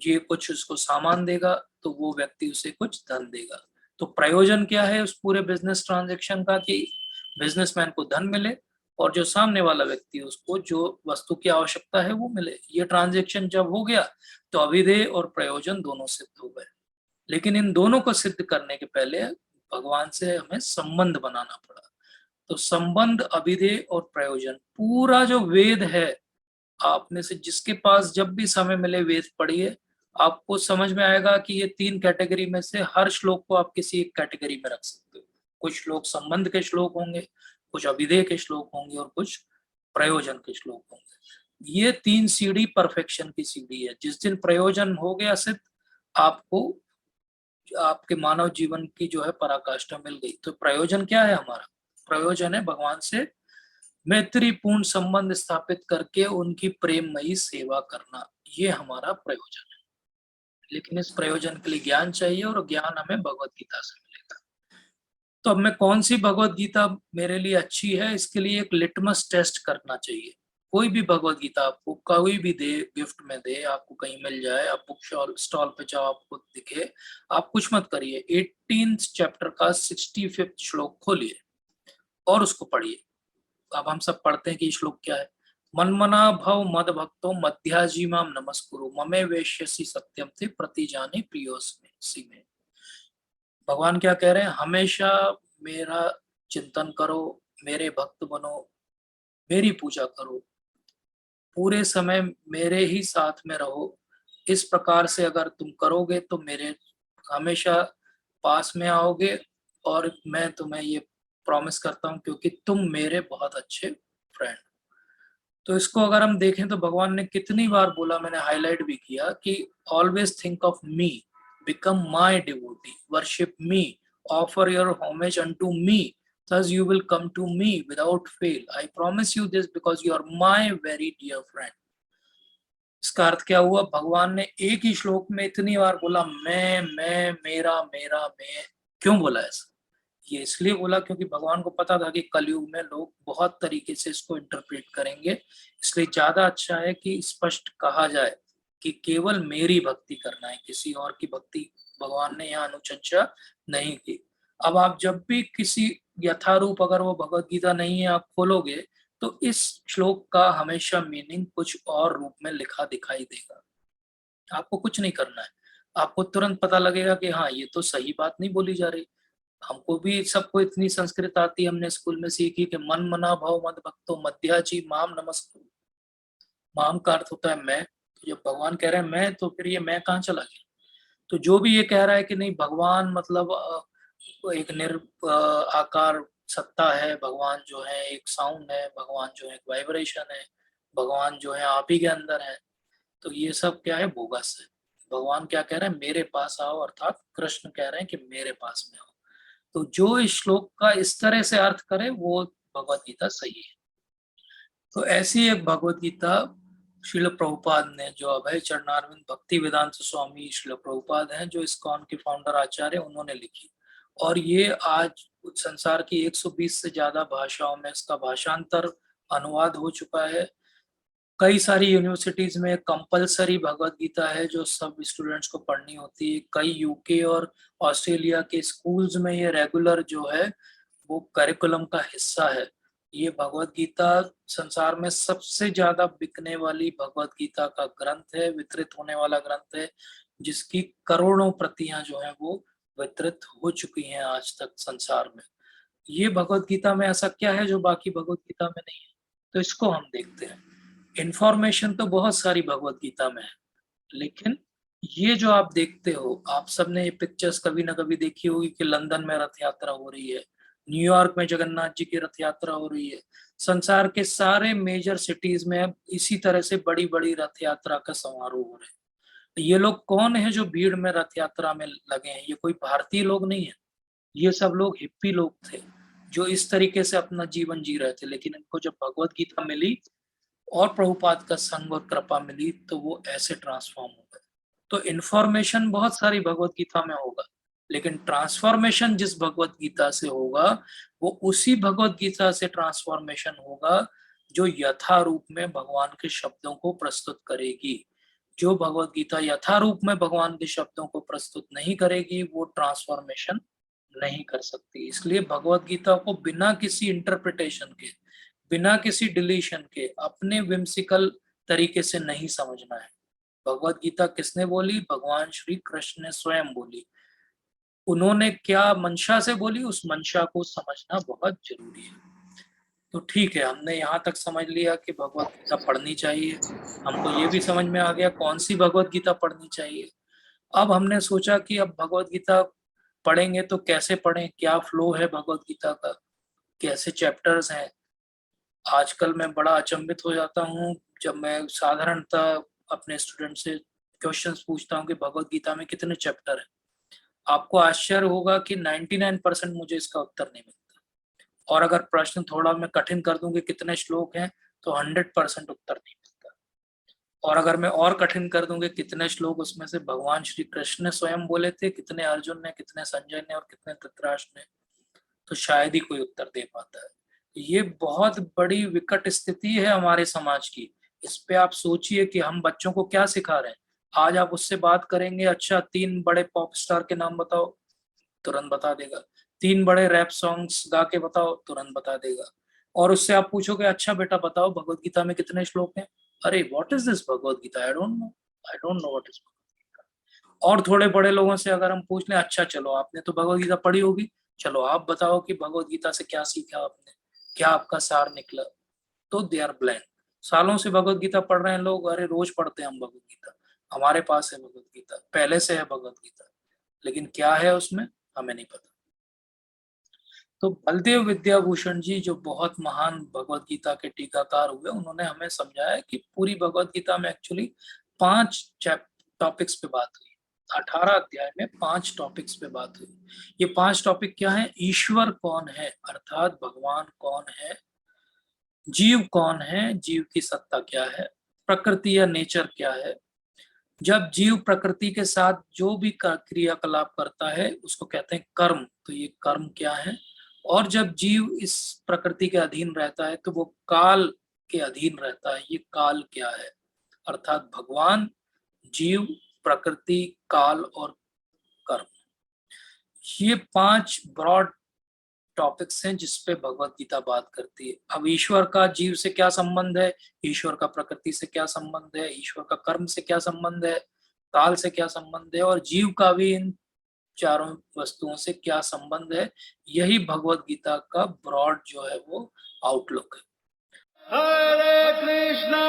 ये कुछ उसको सामान देगा तो वो व्यक्ति उसे कुछ धन देगा। तो प्रयोजन क्या है उस पूरे बिजनेस ट्रांजैक्शन का, कि बिजनेसमैन को धन मिले और जो सामने वाला व्यक्ति है उसको जो वस्तु की आवश्यकता है वो मिले। ये ट्रांजैक्शन जब हो गया तो अभिधेय और प्रयोजन दोनों सिद्ध हो गए। लेकिन इन दोनों को सिद्ध करने के पहले भगवान से हमें संबंध बनाना पड़ा। तो संबंध, अभिधेय और प्रयोजन, पूरा जो वेद है, आप में से जिसके पास जब भी समय मिले वेद पढ़िए, आपको समझ में आएगा कि ये 3 कैटेगरी में से हर श्लोक को आप किसी एक कैटेगरी में रख सकते हो। कुछ श्लोक संबंध के श्लोक होंगे, कुछ अभिधेय के श्लोक होंगे और कुछ प्रयोजन के श्लोक होंगे। ये 3 सीढ़ी परफेक्शन की सीढ़ी है। जिस दिन प्रयोजन हो गया सिद्ध, आपको आपके मानव जीवन की जो है पराकाष्ठा मिल गई। तो प्रयोजन क्या है हमारा, प्रयोजन है भगवान से मैत्रीपूर्ण संबंध स्थापित करके उनकी प्रेममयी सेवा करना, ये हमारा प्रयोजन है। लेकिन इस प्रयोजन के लिए ज्ञान चाहिए और ज्ञान हमें भगवत गीता से मिलेगा। तो अब मैं कौन सी भगवत गीता मेरे लिए अच्छी है, इसके लिए एक लिटमस टेस्ट करना चाहिए। कोई भी भगवत गीता आपको कोई भी दे, गिफ्ट में दे, आपको कहीं मिल जाए, आप बुक स्टॉल पे जाओ आपको दिखे, आप कुछ मत करिए, 18 चैप्टर का 65 श्लोक खोलिए और उसको पढ़िए। अब हम सब पढ़ते हैं कि श्लोक क्या है, मनमना भव मद भक्तो मध्याजी माम नमस्कुरु ममे वेश्यसी सत्यम थे प्रतिजाने प्रियोस्मि में। भगवान क्या कह रहे हैं, हमेशा मेरा चिंतन करो, मेरे भक्त बनो, मेरी पूजा करो, पूरे समय मेरे ही साथ में रहो। इस प्रकार से अगर तुम करोगे तो मेरे हमेशा पास में आओगे, और मैं तुम्हें ये प्रॉमिस करता हूँ क्योंकि तुम मेरे बहुत अच्छे फ्रेंड। तो इसको अगर हम देखें तो भगवान ने कितनी बार बोला, मैंने हाईलाइट भी किया कि always think of me, become my devotee, worship me, offer your homage unto me, thus you will come to me without fail. I promise you this because you are my very dear friend. इसका अर्थ क्या हुआ, भगवान ने एक ही श्लोक में इतनी बार बोला मैं, मेरा, मेरा, मैं। क्यों बोला ऐसा, ये इसलिए बोला क्योंकि भगवान को पता था कि कलयुग में लोग बहुत तरीके से इसको इंटरप्रेट करेंगे, इसलिए ज्यादा अच्छा है कि स्पष्ट कहा जाए कि केवल मेरी भक्ति करना है, किसी और की भक्ति भगवान ने यहाँ अनुचंचा नहीं की। अब आप जब भी किसी यथारूप अगर वो भगवत गीता नहीं है आप खोलोगे, तो इस श्लोक का हमेशा मीनिंग कुछ और रूप में लिखा दिखाई देगा। आपको कुछ नहीं करना है, आपको तुरंत पता लगेगा कि हाँ ये तो सही बात नहीं बोली जा रही। हमको भी सबको इतनी संस्कृत आती, हमने स्कूल में सीखी कि मन मना भाव मद भक्तो मध्याजी माम नमस्ते। माम का अर्थ होता है मैं, तो जब भगवान कह रहे हैं मैं, तो फिर ये मैं कहाँ चला गया? तो जो भी ये कह रहा है कि नहीं भगवान मतलब एक आकार सत्ता है, भगवान जो है एक साउंड है, भगवान जो है एक वाइब्रेशन है, भगवान जो है आप ही के अंदर है, तो ये सब क्या है? बोगस है। भगवान क्या कह रहे हैं? मेरे पास आओ, अर्थात कृष्ण कह रहे हैं कि मेरे पास में आओ। तो जो इस श्लोक का इस तरह से अर्थ करे वो भगवत गीता सही है। तो ऐसी एक भगवत गीता श्रील प्रभुपाद ने, जो अभय चरणारविंद भक्ति वेदांत स्वामी श्रील प्रभुपाद हैं, जो इस्कॉन के फाउंडर आचार्य, उन्होंने लिखी। और ये आज संसार की 120 से ज्यादा भाषाओं में इसका भाषांतर अनुवाद हो चुका है। कई सारी यूनिवर्सिटीज में कंपलसरी भगवत गीता है जो सब स्टूडेंट्स को पढ़नी होती है। कई यूके और ऑस्ट्रेलिया के स्कूल्स में ये रेगुलर जो है वो करिकुलम का हिस्सा है। ये भगवत गीता संसार में सबसे ज्यादा बिकने वाली भगवत गीता का ग्रंथ है, वितरित होने वाला ग्रंथ है, जिसकी करोड़ों प्रतियां जो है वो वितरित हो चुकी हैं आज तक संसार में। ये भगवत गीता में ऐसा क्या है जो बाकी भगवत गीता में नहीं है? तो इसको हम देखते हैं। इंफॉर्मेशन तो बहुत सारी भगवत गीता में है, लेकिन ये जो आप देखते हो, आप सबने ये पिक्चर्स कभी ना कभी देखी होगी कि लंदन में रथ यात्रा हो रही है, न्यूयॉर्क में जगन्नाथ जी की रथ यात्रा हो रही है। संसार के सारे मेजर सिटीज में अब इसी तरह से बड़ी बड़ी रथ यात्रा का समारोह हो रहे हैं। तो ये लोग कौन है जो भीड़ में रथ यात्रा में लगे हैं? ये कोई भारतीय लोग नहीं है, ये सब लोग हिप्पी लोग थे जो इस तरीके से अपना जीवन जी रहे थे। लेकिन इनको जब भगवत गीता मिली और प्रभुपाद का संग और कृपा मिली, तो वो ऐसे ट्रांसफॉर्म हो गए। तो इन्फॉर्मेशन बहुत सारी भगवत गीता में होगा, लेकिन ट्रांसफॉर्मेशन जिस भगवत गीता से होगा वो उसी भगवत गीता से ट्रांसफॉर्मेशन होगा जो यथारूप में भगवान के शब्दों को प्रस्तुत करेगी। जो भगवत गीता यथारूप में भगवान के शब्दों को प्रस्तुत नहीं करेगी वो ट्रांसफॉर्मेशन नहीं कर सकती। इसलिए भगवत गीता को बिना किसी इंटरप्रिटेशन के, बिना किसी डिलीशन के, अपने विम्सिकल तरीके से नहीं समझना है। भगवत गीता किसने बोली? भगवान श्री कृष्ण ने स्वयं बोली। उन्होंने क्या मंशा से बोली, उस मंशा को समझना बहुत जरूरी है। तो ठीक है, हमने यहाँ तक समझ लिया कि भगवत गीता पढ़नी चाहिए। हमको ये भी समझ में आ गया कौन सी भगवत गीता पढ़नी चाहिए। अब हमने सोचा कि अब भगवत गीता पढ़ेंगे तो कैसे पढ़ें, क्या फ्लो है भगवत गीता का, कैसे चैप्टर्स हैं। आजकल मैं बड़ा अचंभित हो जाता हूँ जब मैं साधारणतः अपने स्टूडेंट से क्वेश्चंस पूछता हूँ कि भगवत गीता में कितने चैप्टर हैं। आपको आश्चर्य होगा कि 99% मुझे इसका उत्तर नहीं मिलता। और अगर प्रश्न थोड़ा मैं कठिन कर दूं कि कितने श्लोक हैं, तो 100% उत्तर नहीं मिलता। और अगर मैं और कठिन कर दूंगे कितने श्लोक उसमें से भगवान श्री कृष्ण ने स्वयं बोले थे, कितने अर्जुन ने, कितने संजय ने और कितने धृतराष्ट्र ने, तो शायद ही कोई उत्तर दे पाता है। ये बहुत बड़ी विकट स्थिति है हमारे समाज की। इस पे आप सोचिए कि हम बच्चों को क्या सिखा रहे हैं। आज आप उससे बात करेंगे, अच्छा 3 बड़े पॉप स्टार के नाम बताओ, तुरंत बता देगा। 3 बड़े रैप सॉन्ग्स गा के बताओ, तुरंत बता देगा। और उससे आप पूछोगे अच्छा बेटा बताओ भगवत गीता में कितने श्लोक हैं? अरे what is this Bhagavad Gita, I don't know, I don't know what is. और थोड़े बड़े लोगों से अगर हम पूछ लें, अच्छा चलो आपने तो भगवत गीता पढ़ी होगी, चलो आप बताओ कि भगवत गीता से क्या सीखा आपने, क्या आपका सार निकला, तो दे आर ब्लैंक। सालों से भगवत गीता पढ़ रहे हैं लोग, अरे रोज पढ़ते हैं हम भगवत गीता, हमारे पास है भगवत गीता, पहले से है भगवत गीता, लेकिन क्या है उसमें हमें नहीं पता। तो बलदेव विद्याभूषण जी जो बहुत महान भगवत गीता के टीकाकार हुए, उन्होंने हमें समझाया कि पूरी भगवत गीता में एक्चुअली 5 टॉपिक्स पे बात हुई। 18 अध्याय में 5 टॉपिक्स पे बात हुई। ये 5 टॉपिक क्या है? ईश्वर कौन है, अर्थात भगवान कौन है, जीव कौन है, जीव की सत्ता क्या है, प्रकृति या नेचर क्या है, जब जीव प्रकृति के साथ जो भी क्रियाकलाप करता है उसको कहते हैं कर्म, तो ये कर्म क्या है। और जब जीव इस प्रकृति के अधीन रहता है तो वो काल के अधीन रहता है, ये काल क्या है। अर्थात भगवान, जीव, प्रकृति, काल और कर्म। ये 5 ब्रॉड टॉपिक्स हैं जिस पे भगवत गीता बात करती है। अब ईश्वर का जीव से क्या संबंध है, ईश्वर का प्रकृति से क्या संबंध है, ईश्वर का कर्म से क्या संबंध है, काल से क्या संबंध है, और जीव का भी इन चारों वस्तुओं से क्या संबंध है, यही भगवत गीता का ब्रॉड जो है वो आउटलुक है। हरे कृष्णा